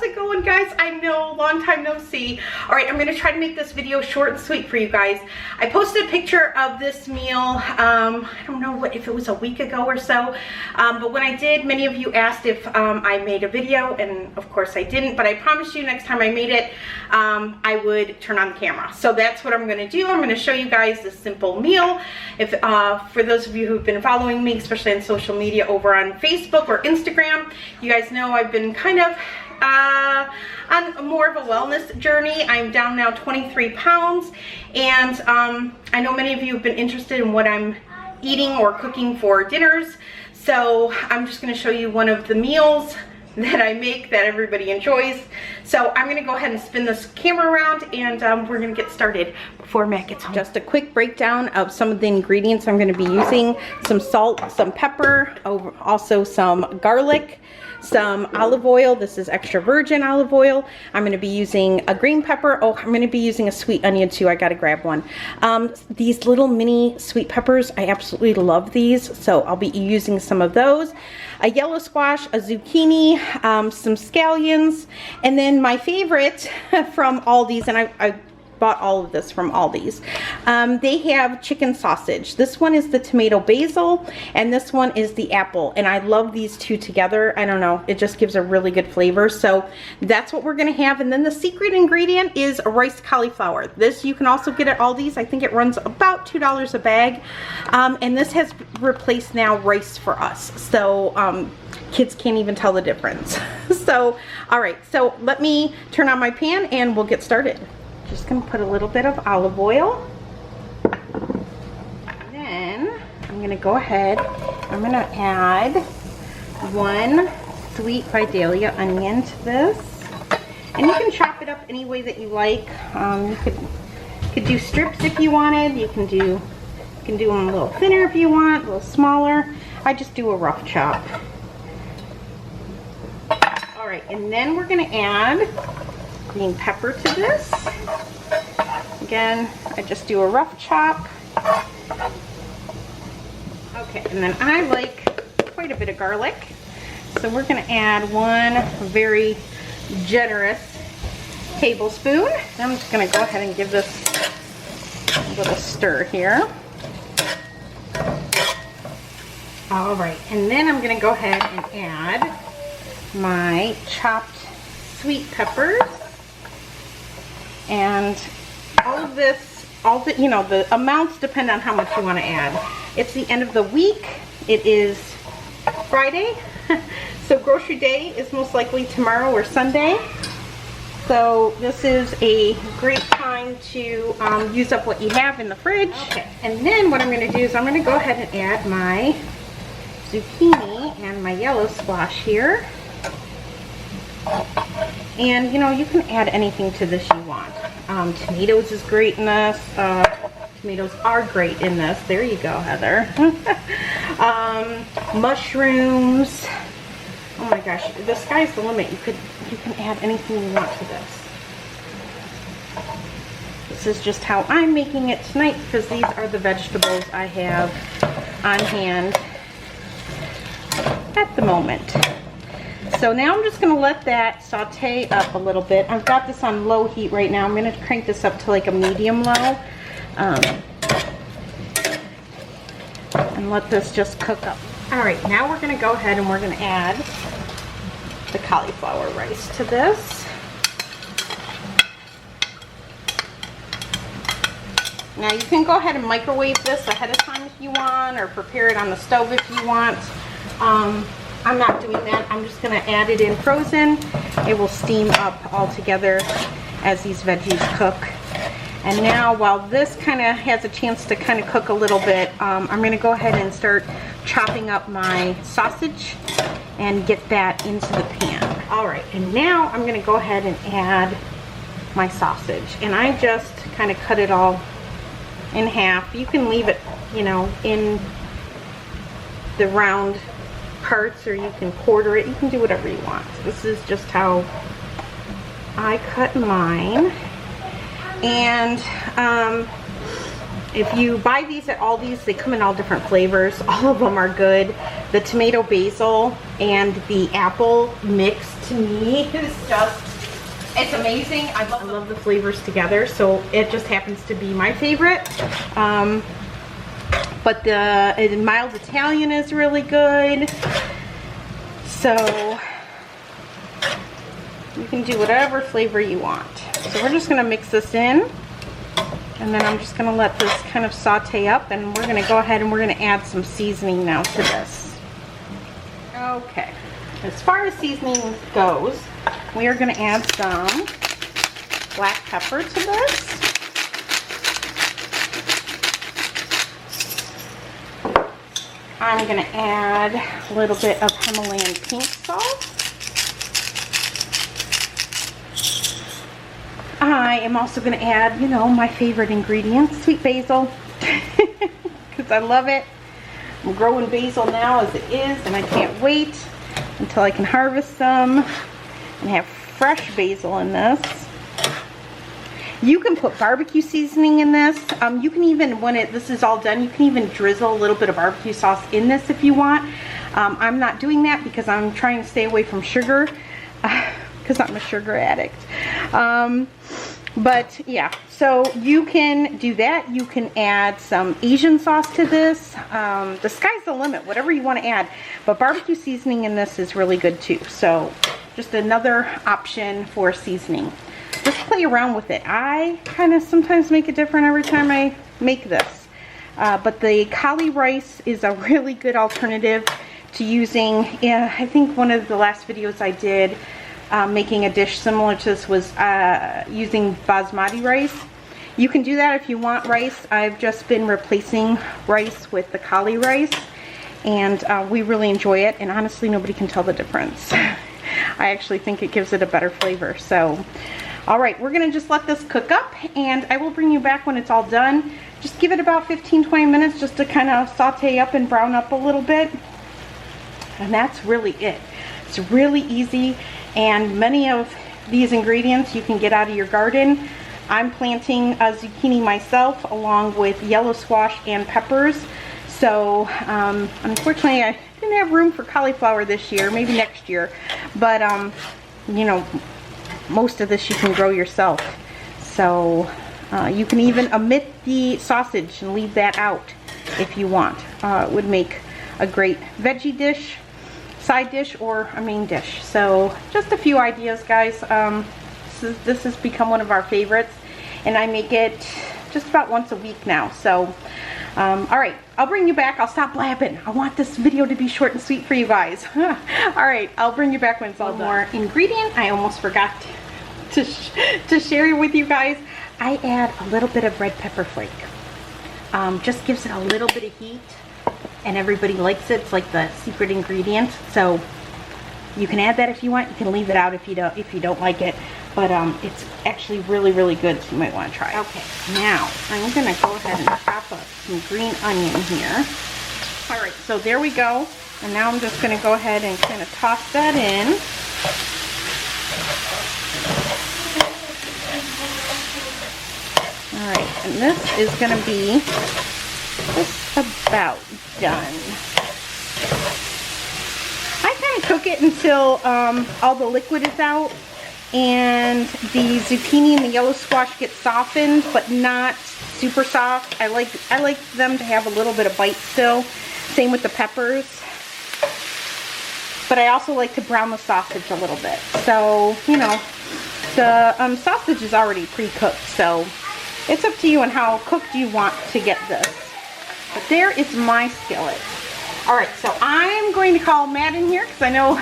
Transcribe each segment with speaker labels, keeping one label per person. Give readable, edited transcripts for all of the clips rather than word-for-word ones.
Speaker 1: it going, guys? I know, long time no see. All right, I'm gonna try to make this video short and sweet for you guys. I posted a picture of this meal, I don't know if it was a week ago or so, but when I did, many of you asked if I made a video, and of course I didn't, but I promised you next time I made it, I would turn on the camera. So that's what I'm gonna do. I'm gonna show you guys this simple meal. If for those of you who've been following me, especially on social media over on Facebook or Instagram, you guys know I've been kind of on more of a wellness journey. I'm down now 23 pounds, and I know many of you have been interested in what I'm eating or cooking for dinners, so I'm just going to show you one of the meals that I make that everybody enjoys. So I'm going to go ahead and spin this camera around, and we're going to get started before Matt gets home. Just a quick breakdown of some of the ingredients I'm going to be using: some salt, some pepper, also some garlic, some olive oil. This is extra virgin olive oil. I'm going to be using a green pepper. Oh, I'm going to be using a sweet onion too. I got to grab one. These little mini sweet peppers, I absolutely love these, so I'll be using some of those. A yellow squash, a zucchini, some scallions, and then my favorite from Aldi's, and I bought all of this from Aldi's. They have chicken sausage. This one is the tomato basil, and this one is the apple, and I love these two together. I don't know, it just gives a really good flavor. So that's what we're gonna have. And then the secret ingredient is rice cauliflower. This you can also get at Aldi's. I think it runs about $2 a bag, and this has replaced now rice for us, so kids can't even tell the difference. So all right, so let me turn on my pan and we'll get started. Just gonna put a little bit of olive oil. And then I'm gonna go ahead, I'm gonna add 1 sweet Vidalia onion to this. And you can chop it up any way that you like. You could do strips if you wanted. You can do them a little thinner if you want, a little smaller. I just do a rough chop. All right, and then we're gonna add green pepper to this. Again, I just do a rough chop. Okay, and then I like quite a bit of garlic, so we're going to add 1 very generous tablespoon. I'm just going to go ahead and give this a little stir here. All right, and then I'm going to go ahead and add my chopped sweet peppers. And all of this, you know, the amounts depend on how much you want to add. It's the end of the week. It is Friday, so grocery day is most likely tomorrow or Sunday. So this is a great time to use up what you have in the fridge. Okay. And then what I'm going to do is I'm going to go ahead and add my zucchini and my yellow squash here. And you know, you can add anything to this you want. Tomatoes is great in this. Tomatoes are great in this. There you go, Heather. Mushrooms. Oh my gosh, the sky's the limit. You can add anything you want to this. This is just how I'm making it tonight, because these are the vegetables I have on hand at the moment. So now I'm just going to let that saute up a little bit. I've got this on low heat right now. I'm going to crank this up to like a medium low. And let this just cook up. All right, now we're going to go ahead and we're going to add the cauliflower rice to this. Now you can go ahead and microwave this ahead of time if you want, or prepare it on the stove if you want. I'm not doing that. I'm just going to add it in frozen. It will steam up all together as these veggies cook. And now while this kind of has a chance to kind of cook a little bit, I'm going to go ahead and start chopping up my sausage and get that into the pan. All right, and now I'm going to go ahead and add my sausage. And I just kind of cut it all in half. You can leave it, you know, in the round parts, or you can quarter it. You can do whatever you want. This is just how I cut mine. And if you buy these at Aldi's, they come in all different flavors. All of them are good. The tomato basil and the apple mix to me is just, it's amazing. I love the flavors together, so it just happens to be my favorite. But the mild Italian is really good. So you can do whatever flavor you want. So we're just gonna mix this in, and then I'm just gonna let this kind of saute up, and we're gonna go ahead and we're gonna add some seasoning now to this. Okay, as far as seasoning goes, we are gonna add some black pepper to this. I'm gonna add a little bit of Himalayan pink salt. I am also going to add, you know, my favorite ingredient, sweet basil, because I love it. I'm growing basil now as it is, and I can't wait until I can harvest some and have fresh basil in this. You can put barbecue seasoning in this. You can even, when this is all done, you can even drizzle a little bit of barbecue sauce in this if you want. I'm not doing that because I'm trying to stay away from sugar, because I'm a sugar addict. But yeah, so you can do that. You can add some Asian sauce to this. The sky's the limit, whatever you want to add. But barbecue seasoning in this is really good too. So just another option for seasoning. Just play around with it. I kind of sometimes make it different every time I make this. But the kali rice is a really good alternative to using, I think one of the last videos I did making a dish similar to this was using basmati rice. You can do that if you want rice. I've just been replacing rice with the kali rice, and we really enjoy it, and honestly nobody can tell the difference. I actually think it gives it a better flavor. So alright, we're gonna just let this cook up, and I will bring you back when it's all done. Just give it about 15-20 minutes just to kind of saute up and brown up a little bit, and that's really it. It's really easy, and many of these ingredients you can get out of your garden. I'm planting a zucchini myself along with yellow squash and peppers. So unfortunately I didn't have room for cauliflower this year, maybe next year, but you know, most of this you can grow yourself. So you can even omit the sausage and leave that out if you want. It would make a great veggie dish, side dish, or a main dish. So just a few ideas, guys. This has become one of our favorites, and I make it just about once a week now. So alright, I'll bring you back. I'll stop blabbing. I want this video to be short and sweet for you guys. Alright, I'll bring you back when it's all done. More ingredient I almost forgot to share with you guys. I add a little bit of red pepper flake. Just gives it a little bit of heat, and everybody likes it. It's like the secret ingredient. So you can add that if you want. You can leave it out if you don't like it. But it's actually really, really good, so you might want to try it. Okay, now I'm gonna go ahead and chop up some green onion here. All right, so there we go. And now I'm just gonna go ahead and kind of toss that in. All right, and this is gonna be just about done. I kind of cook it until all the liquid is out and the zucchini and the yellow squash get softened, but not super soft. I like them to have a little bit of bite still. Same with the peppers. But I also like to brown the sausage a little bit. So, you know, the sausage is already pre-cooked, so it's up to you on how cooked you want to get this. But there is my skillet. Alright, so I'm going to call Matt in here because I know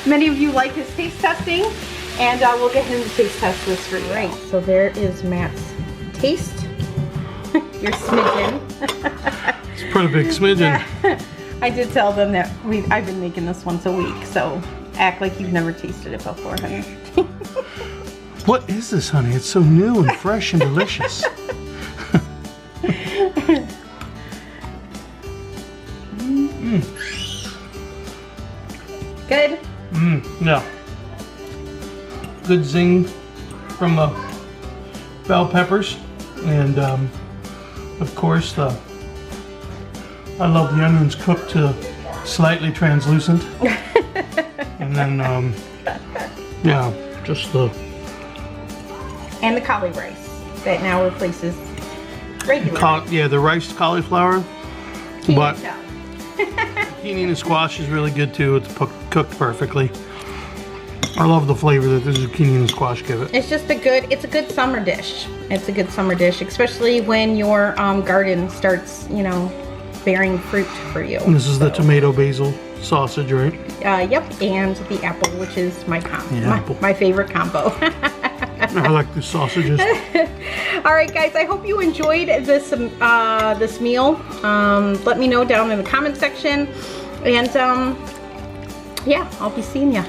Speaker 1: many of you like his taste testing, and we'll get him to taste test this for you. Alright, so there is Matt's taste. Your smidgen.
Speaker 2: It's a pretty big smidgen.
Speaker 1: Yeah. I did tell them that I've been making this once a week, so act like you've never tasted it before, honey.
Speaker 2: What is this, honey? It's so new and fresh and delicious.
Speaker 1: Good?
Speaker 2: Yeah. Good zing from the bell peppers, and of course, I love the onions cooked to slightly translucent. And then, yeah, just the...
Speaker 1: And the cauli rice that now replaces regular.
Speaker 2: Yeah, the riced cauliflower. But
Speaker 1: But
Speaker 2: zucchini and squash is really good too. It's cooked perfectly. I love the flavor that the zucchini and squash give it.
Speaker 1: it's just it's a good summer dish. It's a good summer dish, especially when your garden starts, you know, bearing fruit for you.
Speaker 2: And this is the tomato basil sausage, right?
Speaker 1: Yep, and the apple, which is my
Speaker 2: apple.
Speaker 1: my favorite combo.
Speaker 2: I like the sausages.
Speaker 1: All right, guys, I hope you enjoyed this this meal. Let me know down in the comment section, and yeah, I'll be seeing ya.